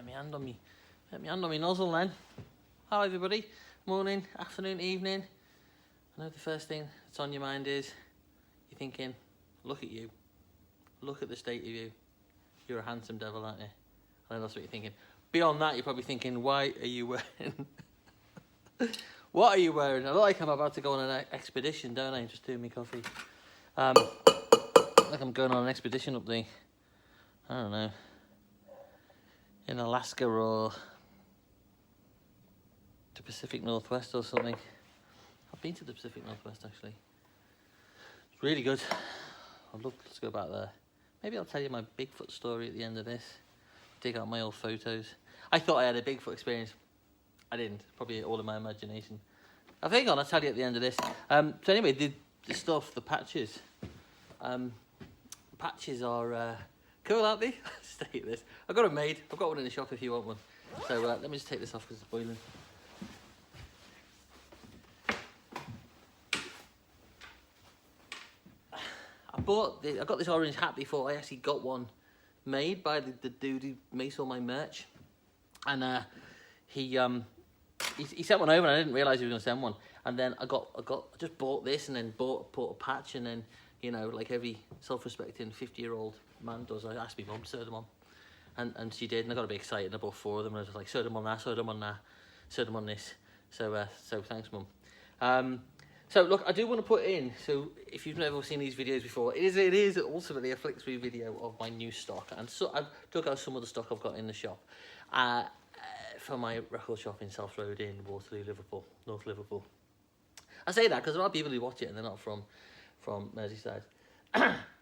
Get my hand on me nozzle then. Hi everybody, morning, afternoon, evening. I know the first thing that's on your mind is you're thinking, look at you, look at the state of you. You're a handsome devil, aren't you? I know that's what you're thinking. Beyond that, you're probably thinking, why are you wearing what are you wearing? I look like I'm about to go on an expedition, don't I? I'm just doing me coffee. Like I'm going on an expedition up the, I don't know, in Alaska or the Pacific Northwest or something. I've been to the Pacific Northwest actually. It's really good. I'd love to go back there. Maybe I'll tell you my Bigfoot story at the end of this. Dig out my old photos. I thought I had a Bigfoot experience. I didn't. Probably all in my imagination. I think I'll tell you at the end of this. So anyway, the stuff, the patches. Patches are cool, aren't they? Let's take this. I've got them made. I've got one in the shop if you want one. So let me just take this off because it's boiling. I got this orange hat before. I actually got one made by the dude who makes all my merch, and he sent one over and I didn't realise he was going to send one. And then I just bought this and then bought a patch, and then, you know, like every self-respecting 50-year-old man does, I asked my mum to sew them on, and she did, and I got a bit excited. I bought 4 of them and I was like, sew them on that, sew them on that, sew them on this. So thanks, mum. So look, I do want to put in, so if you've never seen these videos before, it is ultimately a flick through video of my new stock, and so I've took out some of the stock I've got in the shop for my record shop in South Road in Waterloo, Liverpool, North Liverpool. I say that because there are people who watch it and they're not from Merseyside.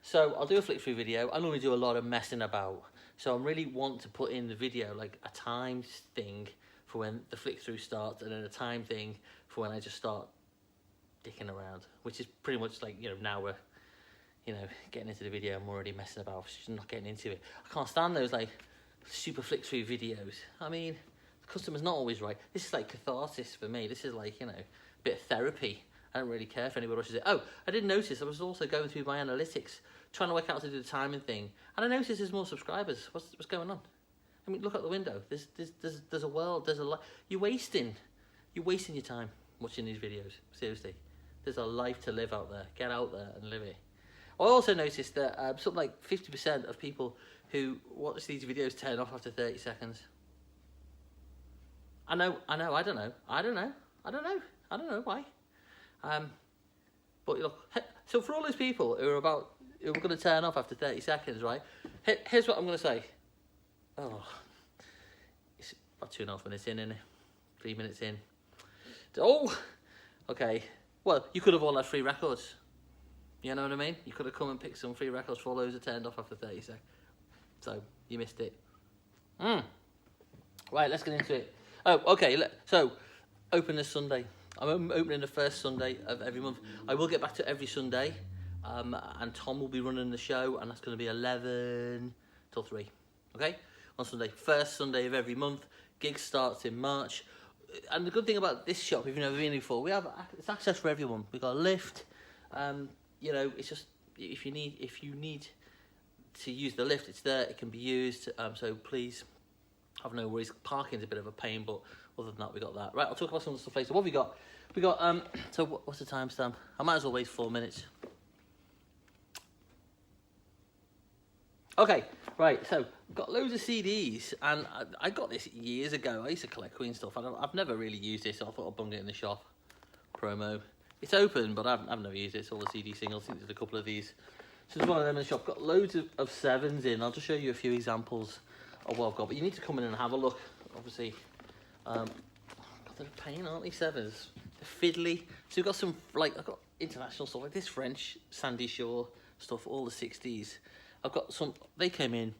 So I'll do a flick through video. I normally do a lot of messing about, so I really want to put in the video like a time thing for when the flick through starts, and then a time thing for when I just start dicking around, which is pretty much like, you know, now we're, you know, getting into the video. I'm already messing about, just not getting into it. I can't stand those like super flick through videos. I mean, the customer's not always right. This is like catharsis for me. This is like, you know, a bit of therapy. I don't really care if anybody watches it. Oh, I didn't notice, I was also going through my analytics, trying to work out how to do the timing thing, and I noticed there's more subscribers. What's going on? I mean, look out the window. There's a world. There's a lot. You're wasting your time watching these videos. Seriously. There's a life to live out there. Get out there and live it. I also noticed that something like 50% of people who watch these videos turn off after 30 seconds. I know, I don't know why. But look, so for all those people who are going to turn off after 30 seconds, right? Here's what I'm going to say. Oh, it's about 2.5 minutes in, isn't it? 3 minutes in. Oh, okay. Well, you could have all had free records. You know what I mean? You could have come and picked some free records for all those that turned off after 30 seconds. So, you missed it. Right, let's get into it. Oh, okay. So, open this Sunday. I'm opening the first Sunday of every month. I will get back to every Sunday. And Tom will be running the show. And that's going to be 11 till 3. Okay? On Sunday. First Sunday of every month. Gig starts in March. And the good thing about this shop, if you've never been before, it's access for everyone. We've got a lift. You know, it's just if you need to use the lift, it's there. It can be used. So please have no worries. Parking's a bit of a pain, but other than that, we got that. Right, I'll talk about some of the stuff later. What have we got? We got so what's the timestamp? I might as well wait 4 minutes. Okay, right, so got loads of CDs, and I got this years ago. I used to collect Queen stuff, and I've never really used it, so I thought I'd bung it in the shop. Promo. It's open, but I've never used it. It's all the CD singles. I think there's a couple of these. So there's one of them in the shop. Got loads of 7s in. I'll just show you a few examples of what I've got, but you need to come in and have a look, obviously. They're a pain, aren't they, 7s? They're fiddly. So we've got some, like, I've got international stuff, like this French Sandy Shore stuff, all the 60s. I've got some, they came in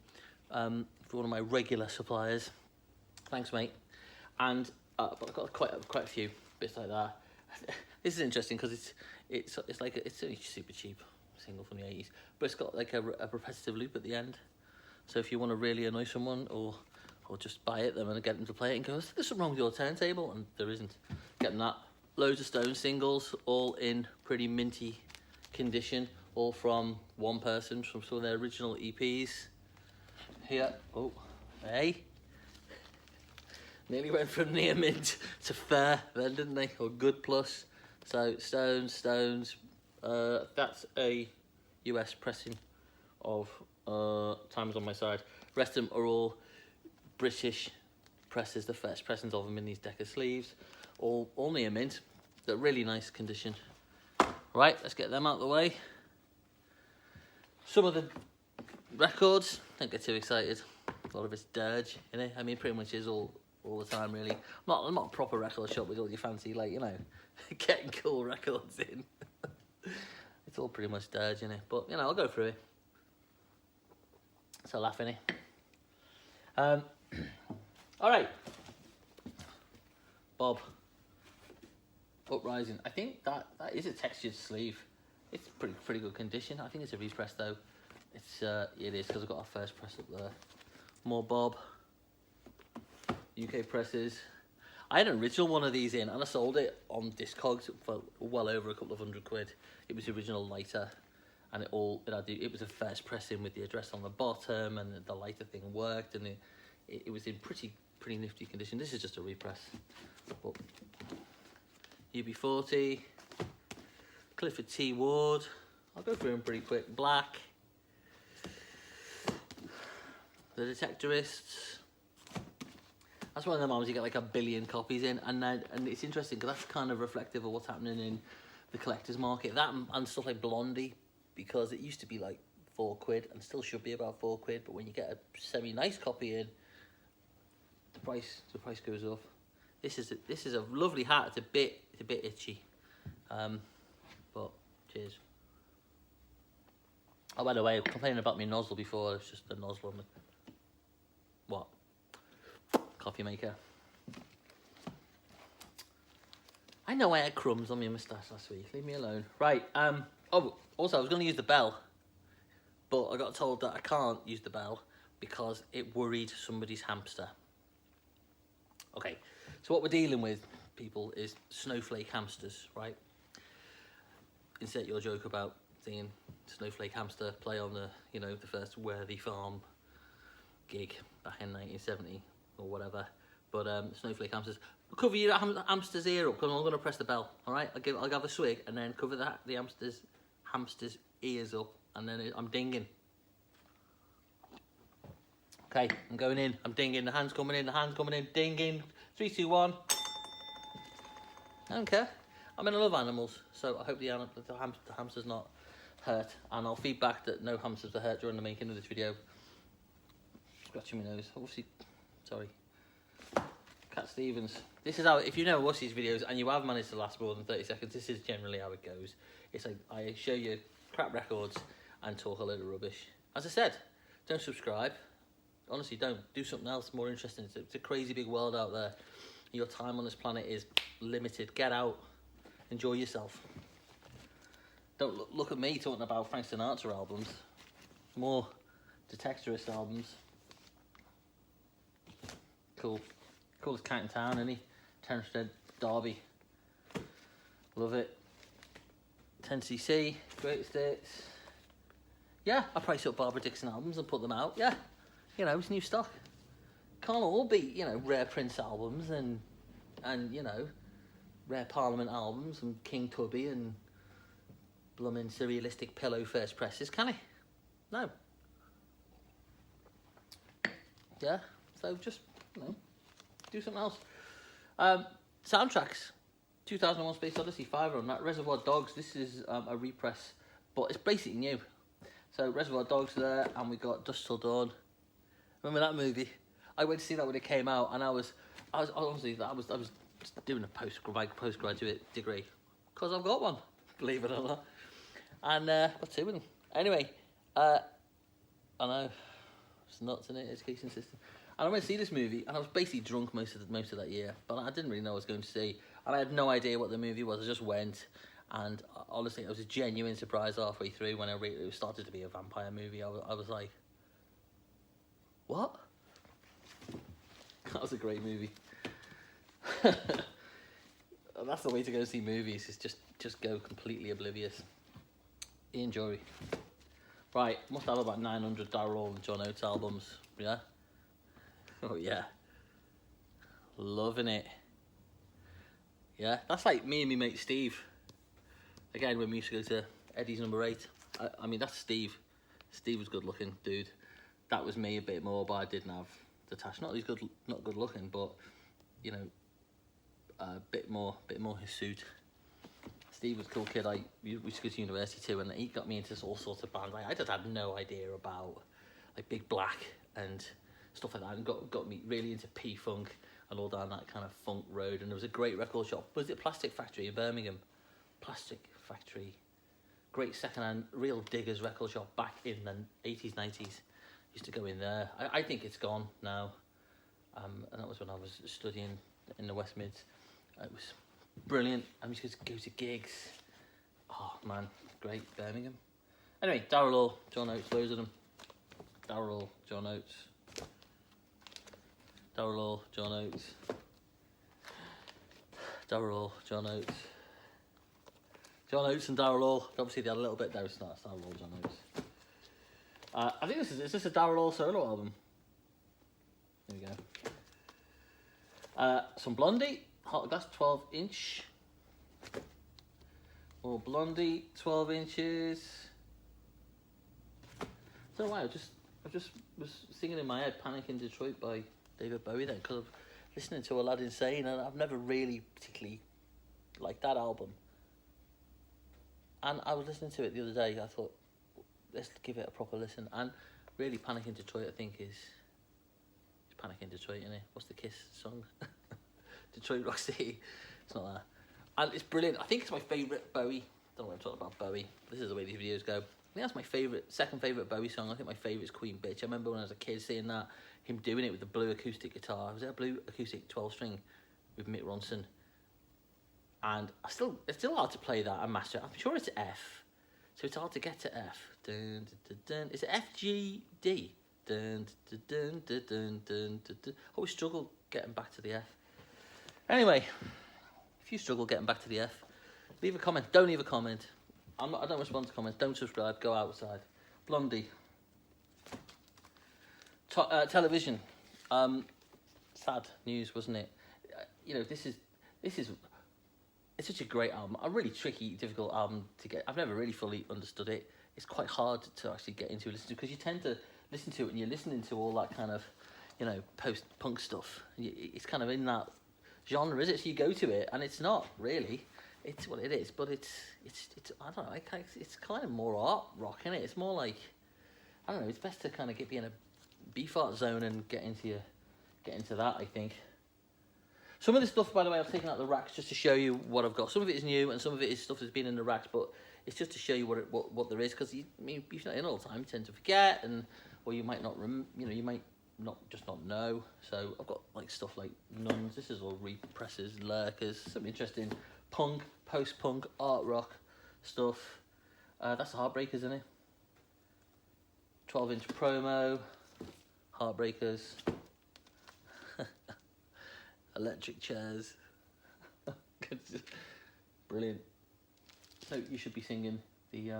for one of my regular suppliers. Thanks, mate. And but I've got quite a few bits like that. This is interesting because it's only super cheap, single from the 80s, but it's got like a repetitive loop at the end. So if you want to really annoy someone or just buy it, then and get them to play it and go, there's something wrong with your turntable, and there isn't. Get them that. Loads of Stone singles, all in pretty minty condition. All from one person, from some of their original EPs. Here, oh, hey. Nearly went from near mint to fair then, didn't they? Or good plus. So Stones. That's a US pressing of Times on My Side. Rest of them are all British presses, the first pressings of them in these Decca sleeves. All near mint. They're really nice condition. Right, let's get them out of the way. Some of the records, don't get too excited. A lot of it's dirge, you know. I mean, pretty much is all the time, really. I'm not a proper record shop with all your fancy, like, you know, getting cool records in. It's all pretty much dirge, in it. But, you know, I'll go through it. It's a laugh, innit? All right. Bob. Uprising. I think that is a textured sleeve. It's pretty good condition. I think it's a repress though. It is because I've got our first press up there. More Bob. UK presses. I had an original one of these in and I sold it on Discogs for well over a couple of £100. It was the original lighter, and it was a first pressing with the address on the bottom, and the lighter thing worked, and it was in pretty nifty condition. This is just a repress. But UB40, Clifford T. Ward. I'll go through them pretty quick. Black. The Detectorists. That's one of them albums you get like 1 billion copies in, and it's interesting because that's kind of reflective of what's happening in the collector's market. That and stuff like Blondie, because it used to be like £4 and still should be about £4, but when you get a semi-nice copy in, the price goes up. This is a lovely hat. It's a bit itchy, but cheers. Oh, by the way, I was complaining about my nozzle before. It's just the nozzle on the coffee maker. I know I had crumbs on my moustache last week. Leave me alone. Right. Oh, also, I was going to use the bell, but I got told that I can't use the bell because it worried somebody's hamster. Okay. So what we're dealing with, people, is snowflake hamsters, right? Insert your joke about seeing snowflake hamster play on the, you know, the first Worthy Farm gig back in 1970 or whatever. But snowflake hamsters. Cover your hamster's ear up, because I'm going to press the bell. All right, I'll have a swig and then cover the hamster's ears up, and then I'm dinging. Okay, I'm going in. I'm dinging. The hand's coming in. The hand's coming in. Dinging. 3, 2, 1. I don't care. I mean, I love animals, so I hope the hamster's not hurt. And I'll feedback that no hamsters are hurt during the making of this video. Scratching my nose. Obviously, sorry. Cat Stevens. This is how, if you never watch these videos and you have managed to last more than 30 seconds, this is generally how it goes. It's like I show you crap records and talk a load of rubbish. As I said, don't subscribe. Honestly, don't. Do something else more interesting. It's a crazy big world out there. Your time on this planet is limited. Get out. Enjoy yourself. Don't look at me talking about Frank Sinatra albums. More Detectorist albums. Cool. Coolest cat in town, isn't he? Terence Derby. Love it. 10cc. Greatest hits. Yeah, I price up Barbara Dixon albums and put them out. Yeah. You know, it's new stock. Can't all be, you know, Rare Prince albums and you know, Rare Parliament albums and King Tubby and blooming Surrealistic Pillow first presses, can he? No. Yeah, so just, you know, do something else. Soundtracks. 2001 Space Odyssey, 5 on that. Reservoir Dogs, this is a repress, but it's basically new. So Reservoir Dogs there, and we got Dusk Till Dawn. Remember that movie? I went to see that when it came out, and I was doing a postgraduate degree, because I've got one, believe it or not. And got 2 of them. Anyway, I know it's nuts, isn't it? Education system. And I went to see this movie, and I was basically drunk most of that year, but I didn't really know what I was going to see, and I had no idea what the movie was. I just went, and honestly, it was a genuine surprise halfway through when it started to be a vampire movie. I was like, what? That was a great movie. That's the way to go see movies, is just go completely oblivious. Ian Jury. Right, must have about 900 Darryl and John Oates albums, yeah? Oh yeah. Loving it. Yeah, that's like me and my mate Steve. Again, when we used to go to Eddie's number 8. I mean, that's Steve. Steve was good looking, dude. That was me a bit more, but I didn't have the tash. Not he's good, not good looking, but you know, a bit more his suit. Steve was a cool kid. We used to go to university too, and he got me into all sorts of bands. I just had no idea about like Big Black and stuff like that, and got me really into P-Funk and all down that kind of funk road. And there was a great record shop. Was it Plastic Factory in Birmingham? Plastic Factory. Great second-hand, real diggers record shop back in the 80s, 90s. Used to go in there. I think it's gone now. And that was when I was studying in the West Mids. It was brilliant. I used to go to gigs. Oh man, great, Birmingham. Anyway, Darrell Hall, John Oates, loads of them. Darrell Hall, John Oates. Darrell Hall, John Oates. Darrell Hall, John Oates. John Oates and Darrell Hall. Obviously, they had a little bit there. It's not Darrell Hall, John Oates. I think is this a Darrell Hall solo album? There we go. Some Blondie, Hot Glass 12-inch. More Blondie, 12 inches. So wow, I just was singing in my head "Panic in Detroit" by David Bowie then, because I'm listening to Aladdin Sane, and I've never really particularly liked that album. And I was listening to it the other day. I thought, let's give it a proper listen. And really, Panic in Detroit, I think, is Panic in Detroit, isn't it? What's the Kiss song? Detroit Rock City. It's not that. And it's brilliant. I think it's my favourite Bowie. I don't know what I'm talking about Bowie. This is the way these videos go. I think that's my second favourite Bowie song. I think my favourite is Queen Bitch. I remember when I was a kid seeing that, him doing it with the blue acoustic guitar. Was it a blue acoustic 12-string with Mick Ronson? And it's still hard to play that and master. I'm sure it's F, so it's hard to get to F. Dun, dun, dun, dun. Is it F, G, D? Dun, dun, dun, dun, dun, dun, dun, dun. I always struggle getting back to the F. Anyway, if you struggle getting back to the F, leave a comment. Don't leave a comment. I don't respond to comments. Don't subscribe. Go outside. Blondie. Television. Sad news, wasn't it? You know, this is. It's such a great album. A really tricky, difficult album to get. I've never really fully understood it. It's quite hard to actually get into, listen to, because you tend to listen to it and you're listening to all that kind of, you know, post-punk stuff. It's kind of in that genre, is it? So you go to it, and it's not really. It's what it is, but it's I don't know. It's kind of more art rock, isn't it? It's more like, I don't know. It's best to kind of be in a beef art zone and get into that, I think. Some of this stuff, by the way, I've taken out the racks just to show you what I've got. Some of it is new, and some of it is stuff that's been in the racks, but it's just to show you what there is, because if you're not in all the time, you tend to forget, or you might not you might not know. So I've got like stuff like Nuns. This is all represses, lurkers, some interesting punk, post-punk, art rock stuff. That's the Heartbreakers, isn't it? 12-inch promo, Heartbreakers. Electric chairs. Brilliant. So you should be singing the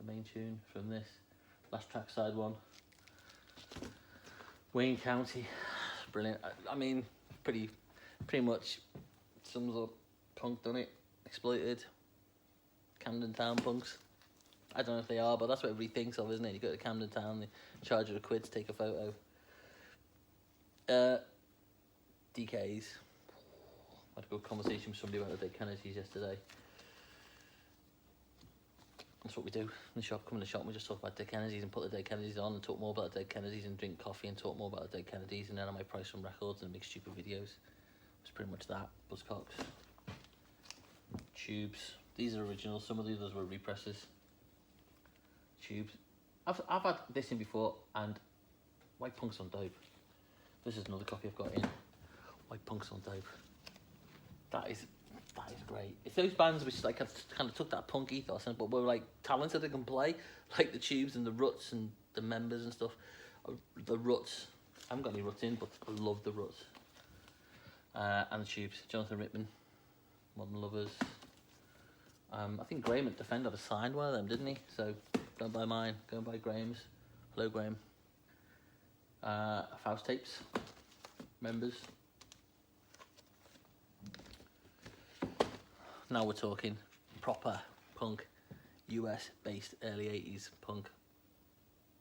main tune from this last track, side one. Wayne County. Brilliant. I mean, pretty much sums up punk, doesn't it? Exploited. Camden Town punks. I don't know if they are, but that's what everybody thinks of, isn't it? You go to Camden Town, they charge you a quid to take a photo. DKs. I had a good conversation with somebody about the dead Kennedys yesterday. That's what we do in the shop. Come in the shop and we just talk about dead Kennedys and put the dead Kennedys on and talk more about the dead Kennedys and drink coffee and talk more about the dead Kennedys, and then I might price some records and make stupid videos. It's pretty much that. Buzzcocks. Tubes. These are originals. Some of the others were represses. Tubes. I've had this in before, and White Punk's on Dope. This is another copy I've got in. White Punk's on Dope. That is great. It's those bands which like have kind of took that punk ethos, but were like talented and can play, like the Tubes and the Ruts and the Members and stuff. The Ruts. I haven't got any Ruts in, but I love the Ruts. And the Tubes. Jonathan Rittman, Modern Lovers. I think Graham at Defender signed one of them, didn't he? So don't buy mine. Go and buy Graham's. Hello, Graham. Faust Tapes. Members. Now we're talking proper punk, US based early 80s punk.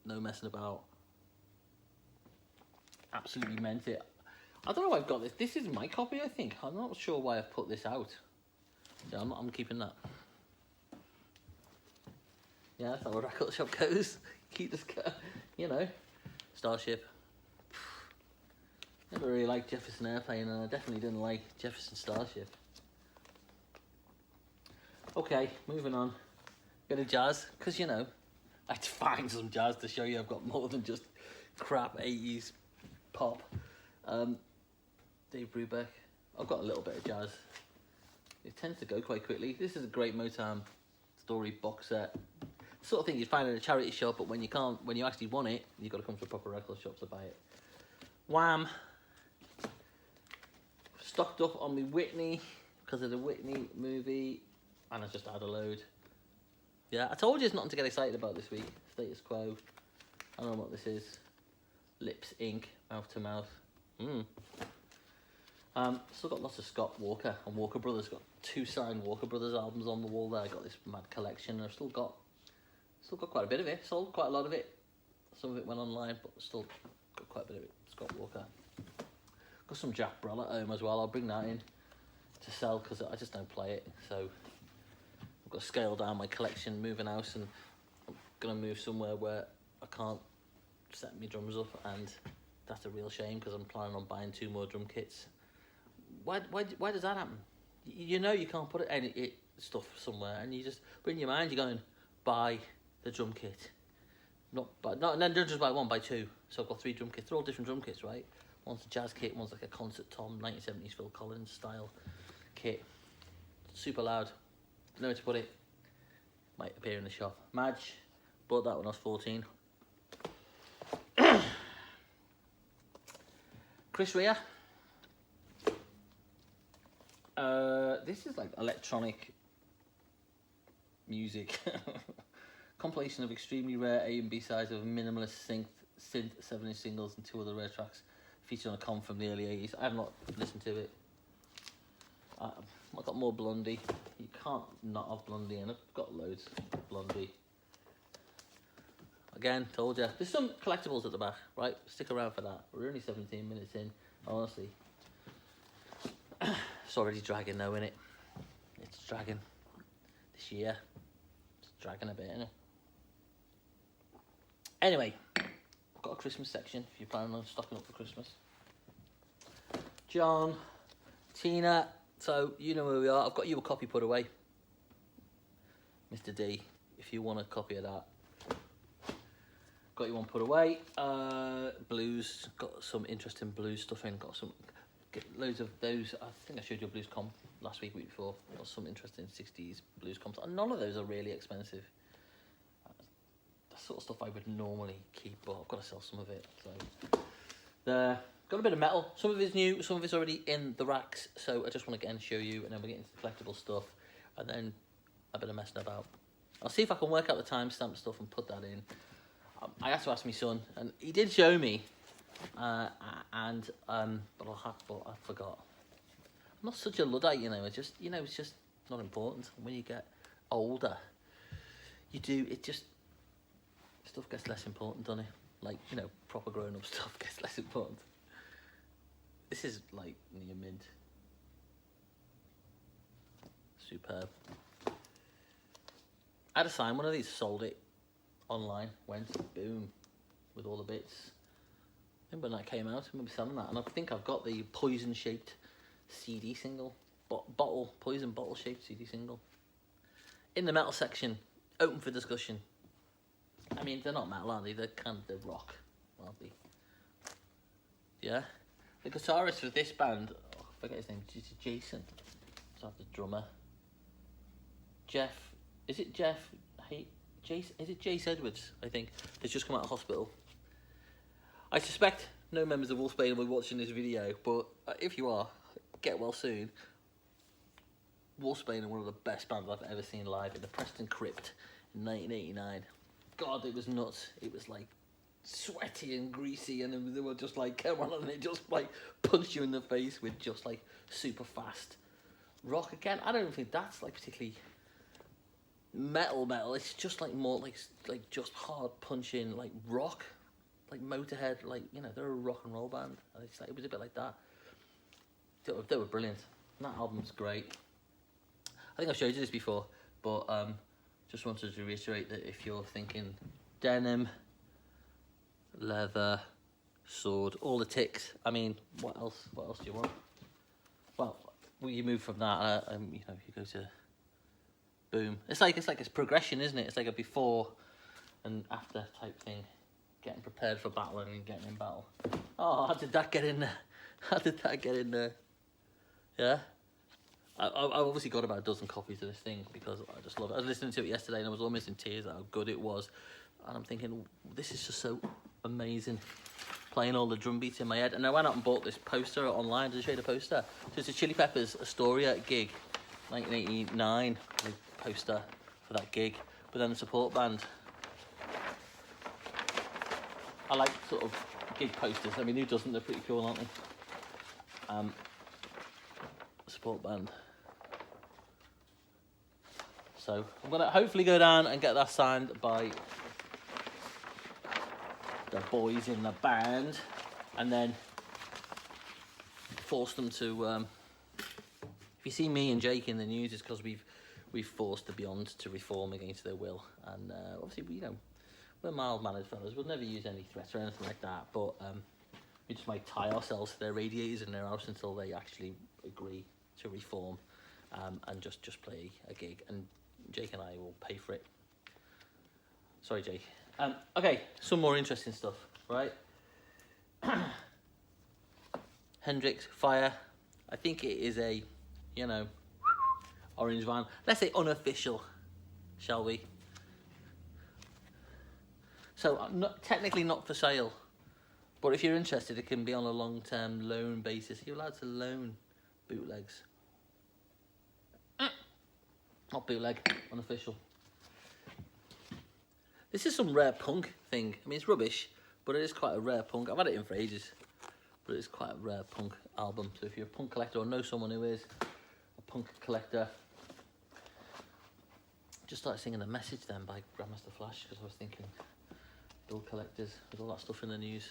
No messing about. Absolutely meant it. I don't know why I've got this. This is my copy, I think. I'm not sure why I've put this out. Yeah, I'm keeping that. Yeah, that's how a record shop goes. Keep this, you know, Starship. Never really liked Jefferson Airplane, and I definitely didn't like Jefferson Starship. Okay, moving on. Bit of jazz, because, you know, I had to find some jazz to show you I've got more than just crap 80s pop. Dave Brubeck. I've got a little bit of jazz. It tends to go quite quickly. This is a great Motown story box set. Sort of thing you'd find in a charity shop, but when you actually want it, you've got to come to a proper record shop to buy it. Wham! Stocked up on me Whitney because of the Whitney movie, and I just had a load. Yeah, I told you it's nothing to get excited about this week. Status Quo. I don't know what this is. Lips Inc. Mouth to Mouth. Still got lots of Scott Walker and Walker Brothers. Got 2 signed Walker Brothers albums on the wall there. I got this mad collection. I've still got quite a bit of it. Sold quite a lot of it. Some of it went online, but still got quite a bit of it. Scott Walker. Got some Jack Brel at home as well. I'll bring that in to sell because I just don't play it. So I've got to scale down my collection, moving house, and I'm gonna move somewhere where I can't set my drums up, and that's a real shame because I'm planning on buying 2 more drum kits. Why does that happen? You know you can't put any stuff somewhere, and but in your mind you're going, buy the drum kit. And then don't just buy 1, buy 2. So I've got 3 drum kits. They're all different drum kits, right? One's a jazz kit, one's like a concert tom, 1970s Phil Collins style kit. Super loud. Don't know where to put it. Might appear in the shop. Madge, bought that when I was 14. Chris Rea. This is like electronic music. Compilation of extremely rare A and B sides of minimalist synth 7-inch singles and 2 other rare tracks featured on a com from the early 80s. I have not listened to it. I've got more Blondie. You can't not have Blondie, and I've got loads of Blondie. Again, told you. There's some collectibles at the back, right? Stick around for that. We're only 17 minutes in, honestly. It's already dragging though, innit? It's dragging. This year. It's dragging a bit, innit? Anyway, I've got a Christmas section if you're planning on stocking up for Christmas. John, Tina, so you know where we are. I've got you a copy put away. Mr. D, if you want a copy of that. Got you one put away. Blues, got some interesting blues stuff in. Got loads of those. I think I showed you a blues comp last week before. Got some interesting 60s blues comps. And none of those are really expensive. The sort of stuff I would normally keep, but I've got to sell some of it. So there. Got a bit of metal. Some of it's new, some of it's already in the racks. So I just want to again show you, and then we get into the collectible stuff, and then a bit of messing about. I'll see if I can work out the timestamp stuff and put that in. I had to ask my son, and he did show me, but I forgot. I'm not such a Luddite, you know. It's just not important. When you get older, stuff gets less important, doesn't it? Like, you know, proper grown-up stuff gets less important. This is like near mint. Superb. I had to sign one of these, sold it online, went boom with all the bits. I remember when that came out, I remember selling that, and I think I've got the poison shaped CD single, poison bottle shaped CD single. In the metal section, open for discussion. I mean, they're not metal, are they? They're rock, aren't they? Yeah. The guitarist for this band, I forget his name, Jason. So the drummer. Jeff. Is it Jeff? Is it Jace Edwards, I think, has just come out of hospital. I suspect no members of Wolfsbane will be watching this video, but if you are, get well soon. Wolfsbane are one of the best bands I've ever seen live in the Preston Crypt in 1989. God, it was nuts. It was like sweaty and greasy, and they were just like, come on, and they just like punch you in the face with just like super fast rock again. I don't think that's like particularly metal. It's just like more like just hard punching like rock, like Motorhead. Like, you know, they're a rock and roll band. And it's like, it was a bit like that. They were brilliant. And that album's great. I think I've showed you this before, but just wanted to reiterate that if you're thinking denim, leather, sword, all the ticks. I mean, what else? What else do you want? Well, you move from that, you know, you go to boom. It's like a progression, isn't it? It's like a before and after type thing. Getting prepared for battle and getting in battle. Oh, how did that get in there? How did that get in there? Yeah. I obviously got about a dozen copies of this thing because I just love it. I was listening to it yesterday and I was almost in tears at how good it was. And I'm thinking, this is just so amazing. Playing all the drum beats in my head. And I went out and bought this poster online. Did I show you the poster? So it's a Chili Peppers Astoria gig, 1989, like, poster for that gig. But then the support band. I like sort of gig posters. I mean, who doesn't? They're pretty cool, aren't they? Support band. So I'm gonna hopefully go down and get that signed by the boys in the band, and then force them to. If you see me and Jake in the news, it's because we've forced the Beyond to reform against their will, and obviously we're mild-mannered fellas. We'll never use any threats or anything like that, but we just might tie ourselves to their radiators in their house until they actually agree to reform, and just play a gig, and Jake and I will pay for it. Sorry, Jake. Okay, some more interesting stuff, right? Hendrix Fire. I think it is a, you know, orange van. Let's say unofficial, shall we? So technically not for sale, but if you're interested, it can be on a long-term loan basis. You're allowed to loan bootlegs. Not bootleg, unofficial. This is some rare punk thing. I mean, it's rubbish, but it is quite a rare punk. I've had it in for ages, but it's quite a rare punk album. So if you're a punk collector or know someone who is a punk collector, just started singing The Message then by Grandmaster Flash, because I was thinking bill collectors, there's all that stuff in the news.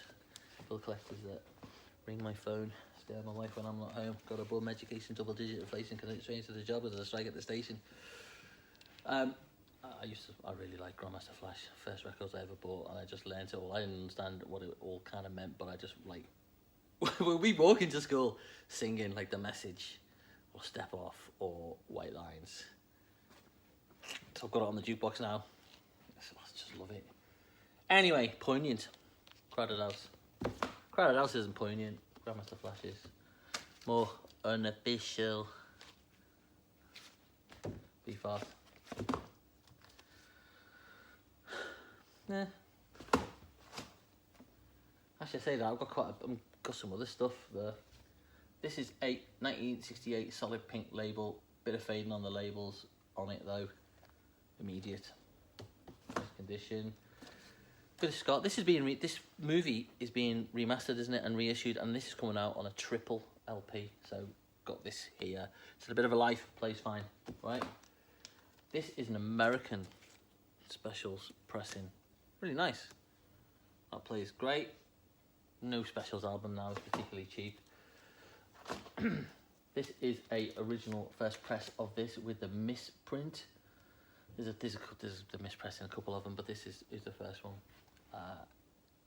Bill collectors that ring my phone, stay with my wife when I'm not home, got a bum education, double-digit inflation, connect trains to the job, there's a strike at the station. I really like Grandmaster Flash, first records I ever bought, and I just learned it all. I didn't understand what it all kind of meant, but I just like, we walk into school singing like The Message, or Step Off, or White Lines. So I've got it on the jukebox now. I just love it. Anyway, poignant. Crowded House. Crowded House isn't poignant. Grandmaster Flash is more unofficial. Be fast. Nah. Actually, I say that I've got some other stuff there. This is a 1968 solid pink label. Bit of fading on the labels on it though. Immediate. Nice condition. Bit of Scott. This movie is being remastered, isn't it, and reissued, and this is coming out on a triple LP. So got this here. It's a bit of a life. Plays fine, right? This is an American specials pressing. Really nice. That plays great. No specials album now is particularly cheap. This is a original first press of this with the misprint. There's the mispress in a couple of them, but this is the first one.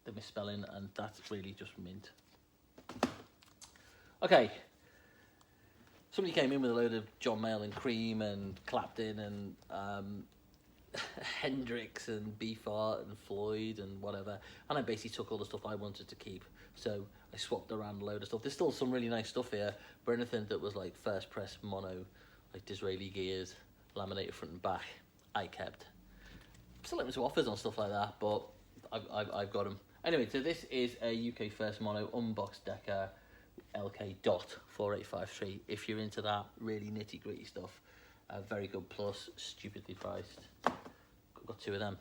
The misspelling, and that's really just mint. Okay. Somebody came in with a load of John Mayall and Cream and Clapton and Hendrix and Beefheart and Floyd and whatever, and I basically took all the stuff I wanted to keep, so I swapped around a load of stuff. There's still some really nice stuff here, but anything that was like first press mono, like Disraeli gears, laminated front and back, I kept. Still looking to offers on stuff like that, but I've got them. Anyway, so this is a UK first mono unboxed Decca LK dot 4853. If you're into that really nitty gritty stuff, very good plus, stupidly priced. Got two of them.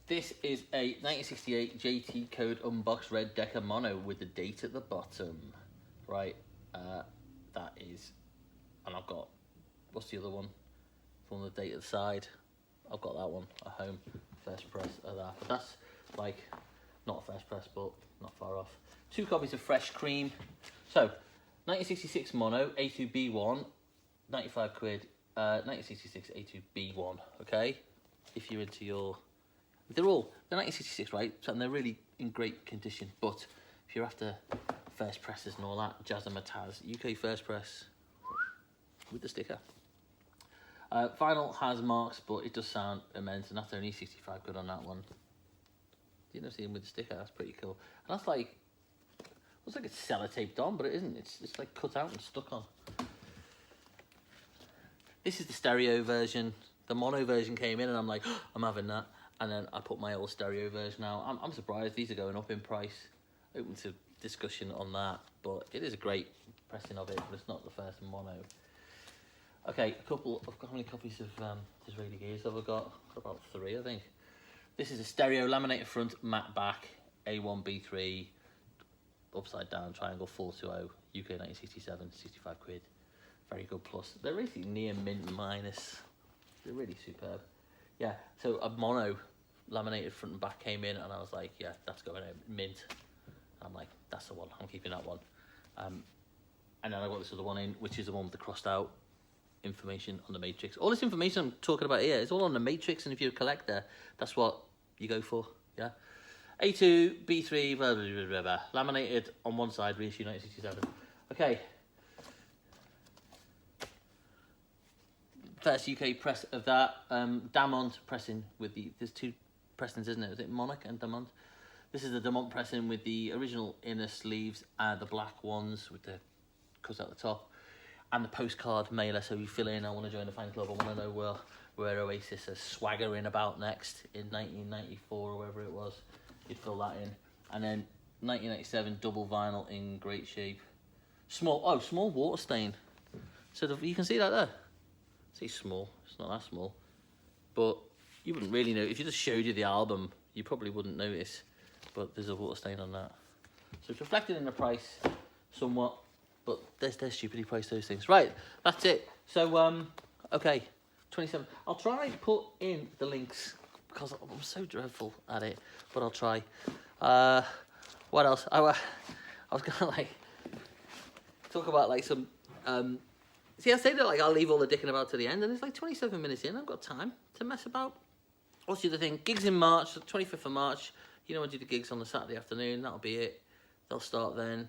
This is a 1968 JT Code unboxed red Decca mono with the date at the bottom. Right, that is, and I've got, what's the other one from the date at the side? I've got that one at home, first press of that. But that's like, not a first press, but not far off. 2 copies of Fresh Cream. So, 1966 mono, A2B1, 95 quid, 1966 A2B1, okay? If you're into your, they're 1966, right? And they're really in great condition, but if you're after first presses and all that, Jazz and Mataz, UK first press with the sticker. Vinyl has marks, but it does sound immense, and that's only 65 quid on that one. You know, see him with the sticker, that's pretty cool. And that's like, looks like it's sellotaped on, but it isn't. It's like cut out and stuck on. This is the stereo version. The mono version came in, and I'm like, oh, I'm having that. And then I put my old stereo version out. I'm surprised these are going up in price. Open to discussion on that, but it is a great pressing of it, but it's not the first mono. Okay, I've got how many copies of Disraeli Gears have I got? I've got about 3, I think. This is a stereo laminated front, matte back, A1B3, upside down triangle 420, UK 1967, 65 quid. Very good plus. They're really near mint minus. They're really superb. Yeah, so a mono laminated front and back came in, and I was like, yeah, that's going out mint. I'm like, that's the one, I'm keeping that one. And then I got this other one in, which is the one with the crossed out information on the matrix. All this information I'm talking about here is all on the matrix, and if you're a collector, that's what you go for, yeah? A2, B3, blah, blah, blah, blah, blah. Laminated on one side, reissue 1967. Okay. First UK press of that. Damont pressing with the, there's 2 pressings, isn't it? Is it Monarch and Damont? This is the Damont pressing with the original inner sleeves and the black ones with the cuts out the top, and the postcard mailer, so you fill in, I want to join the fan club, I want to know where Oasis are swaggering about next in 1994 or wherever it was. You'd fill that in. And then 1997 double vinyl in great shape. Small water stain. So you can see that there. See, small, it's not that small. But you wouldn't really know, if you just showed you the album, you probably wouldn't notice. But there's a water stain on that. So it's reflected in the price somewhat, but they're stupidly priced, those things. Right, that's it. So, okay, 27. I'll try and put in the links, because I'm so dreadful at it, but I'll try. What else? I was gonna like talk about like some, see, I say that like I'll leave all the dicking about to the end, and it's like 27 minutes in, I've got time to mess about. What's the other thing? Gigs in March, the 25th of March. You know, I do the gigs on the Saturday afternoon. That'll be it. They'll start then.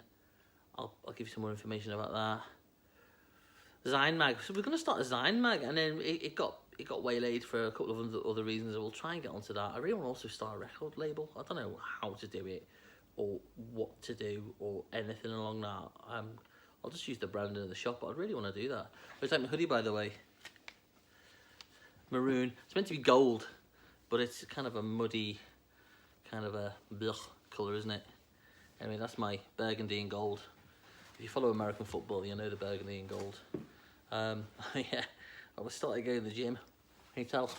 I'll give you some more information about that. Zine Mag. So we're going to start a Zine Mag, and then it got waylaid for a couple of other reasons, and we'll try and get onto that. I really want to also start a record label. I don't know how to do it, or what to do, or anything along that. I'll just use the branding of the shop, but I really want to do that. It's like my hoodie, by the way. Maroon. It's meant to be gold, but it's kind of a muddy, kind of a blech colour, isn't it? Anyway, that's my burgundy and gold. If you follow American football, you know the burgundy and gold. Yeah, I was starting to go to the gym. Can you tell?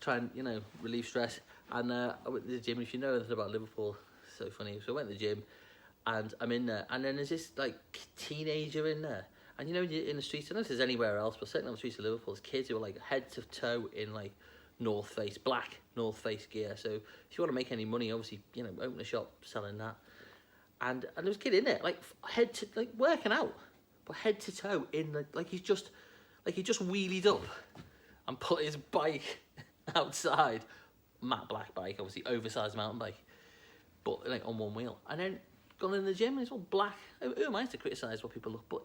Try and, you know, relieve stress. And I went to the gym. If you know anything about Liverpool, it's so funny. So I went to the gym, and I'm in there, and then there's this like teenager in there. And you know, in the streets, I don't know if there's anywhere else, but certainly on the streets of Liverpool, there's kids who are like head to toe in like North Face, black North Face gear. So if you want to make any money, obviously, you know, open a shop selling that. And there was a kid in there, like head to, like working out, but head to toe in the, like he just wheelied up and put his bike outside, matte black bike, obviously oversized mountain bike, but like on one wheel, and then gone in the gym and it's all black. Who am I to criticise what people look, but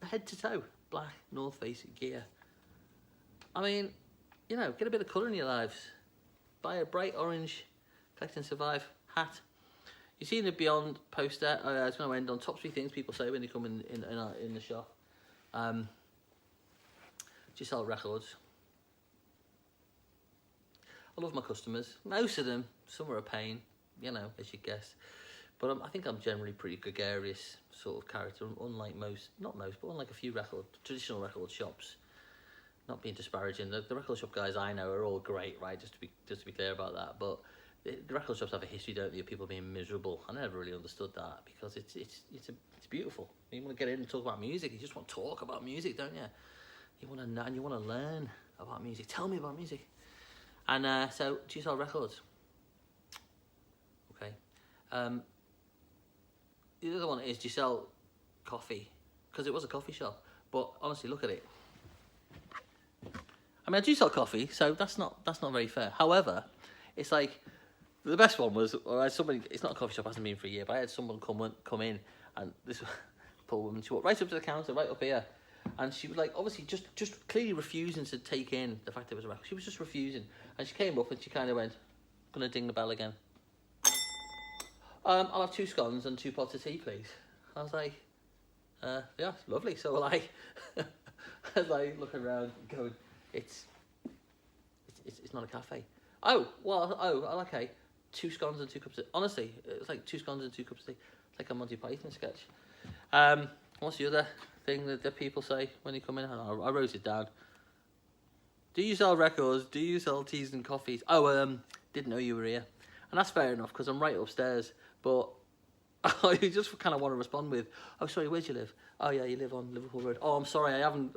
head to toe, black North Face gear. I mean, you know, get a bit of colour in your lives. Buy a bright orange Collect and Survive hat. You see in the Beyond poster, it's going to end on top 3 things people say when they come in the shop. Do you sell records? I love my customers. Most of them, some are a pain, you know, as you guess. But I think I'm generally pretty gregarious sort of character, unlike most, not most, but unlike a few traditional record shops. Not being disparaging, the record shop guys I know are all great, right? Just to be clear about that. But the record shops have a history, don't they, of people being miserable. I never really understood that, because it's beautiful. You want to get in and talk about music. You just want to talk about music, don't you? You want to know, and you want to learn about music. Tell me about music. And so, do you sell records? Okay. The other one is, do you sell coffee? Because it was a coffee shop. But honestly, look at it. I mean, I do sell coffee, so that's not very fair. However, it's like, the best one was, I had somebody, it's not a coffee shop, hasn't been for a year, but I had someone come in, and this poor woman, she walked right up to the counter, right up here, and she was like, obviously just clearly refusing to take in the fact there was a record. She was just refusing, and she came up and she kind of went, gonna ding the bell again. I'll have 2 scones and 2 pots of tea, please. I was like, yeah, lovely. So like, as I look around, going, it's not a cafe. Oh, well, okay. 2 scones and 2 cups of... Honestly, it's like 2 scones and 2 cups of tea. It's like a Monty Python sketch. What's the other thing that people say when they come in? I wrote it down. Do you sell records? Do you sell teas and coffees? Oh, didn't know you were here. And that's fair enough, because I'm right upstairs. But you just kind of want to respond with, oh, sorry, where do you live? Oh, yeah, you live on Liverpool Road. Oh, I'm sorry, I haven't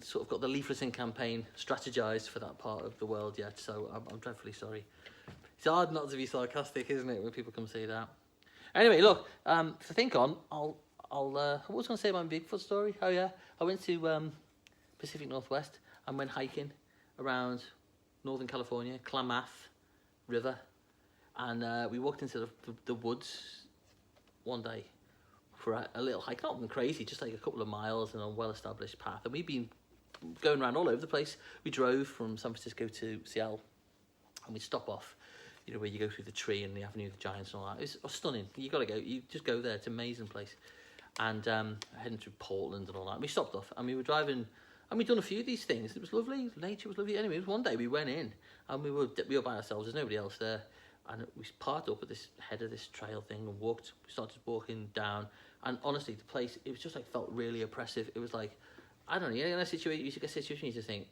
sort of got the leafleting campaign strategized for that part of the world yet, so I'm dreadfully sorry. It's hard not to be sarcastic, isn't it, when people come say that? Anyway, look, to think on, what was I going to say about my Bigfoot story? Oh yeah, I went to Pacific Northwest and went hiking around Northern California, Klamath River, and we walked into the woods one day for a little hike, not even crazy, just like a couple of miles and a well-established path. And we've been going around all over the place. We drove from San Francisco to Seattle, and we'd stop off, you know, where you go through the tree and the Avenue of the Giants and all that. It was stunning. You got to go. You just go there. It's an amazing place. And heading through Portland and all that. And we stopped off, and we were driving, and we'd done a few of these things. It was lovely. Nature was lovely. Anyway, it was one day we went in, and we were by ourselves. There's nobody else there. And we parked up at this head of this trail thing and we started walking down. And honestly, the place, it was just like, felt really oppressive. It was like, I don't know, in a situation, you just think,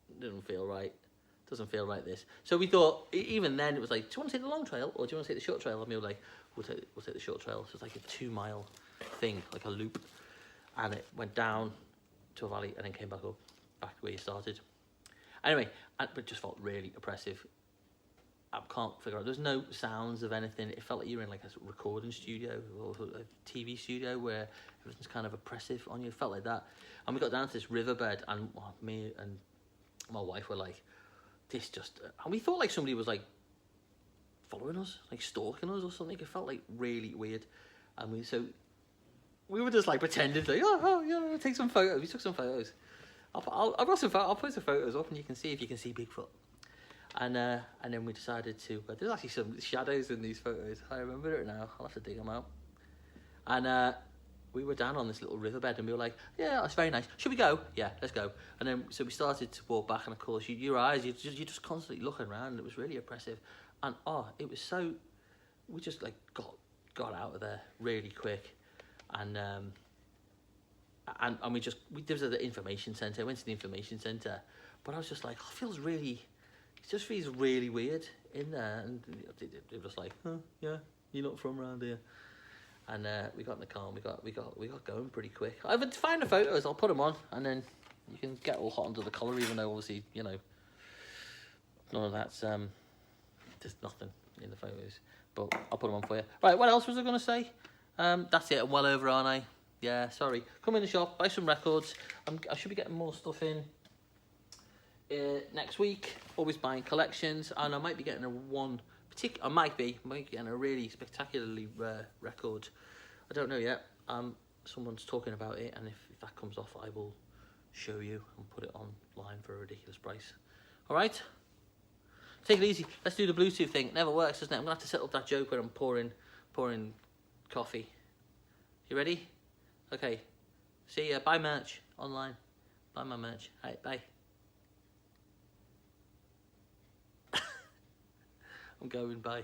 it doesn't feel right. Doesn't feel right, this. So we thought, even then, it was like, do you want to take the long trail or do you want to take the short trail? And we were like, we'll take the short trail. So it's like a 2-mile thing, like a loop. And it went down to a valley and then came back up, back where you started. Anyway, but it just felt really oppressive. I can't figure out, there's no sounds of anything. It felt like you were in like a recording studio or a TV studio where everything's kind of oppressive on you. It felt like that. And we got down to this riverbed, and me and my wife were like, this just... And we thought like somebody was like following us, like stalking us or something. It felt like really weird. And we were just like pretending to, oh yeah, take some photos. We took some photos. I'll put some photos up and you can see if you can see Bigfoot. And then we decided to... there's actually some shadows in these photos. I remember it now. I'll have to dig them out. And we were down on this little riverbed and we were like, yeah, that's very nice. Should we go? Yeah, let's go. And then so we started to walk back, and of course your eyes, you're just constantly looking around, and it was really oppressive. And it was so... We just like got out of there really quick. And we there was the information centre. I went to the information centre, but I was just like, it feels really... It just feels really weird in there, and it was like, oh, yeah, you're not from around here. And we got in the car and we got going pretty quick. I would find the photos, I'll put them on, and then you can get all hot under the collar, even though obviously, you know, none of that's there's nothing in the photos. But I'll put them on for you. Right, what else was I going to say? That's it. I'm well over, aren't I? Yeah, sorry. Come in the shop, buy some records. I should be getting more stuff in. Next week, always buying collections, and I might be getting I might be getting a really spectacularly rare record. I don't know yet. Someone's talking about it, and if that comes off, I will show you and put it online for a ridiculous price. All right, take it easy. Let's do the Bluetooth thing. It never works, doesn't it? I'm gonna have to set up that joke where I'm pouring coffee. You ready? Okay. See ya. Buy merch online. Buy my merch. All right, bye. I'm going, bye.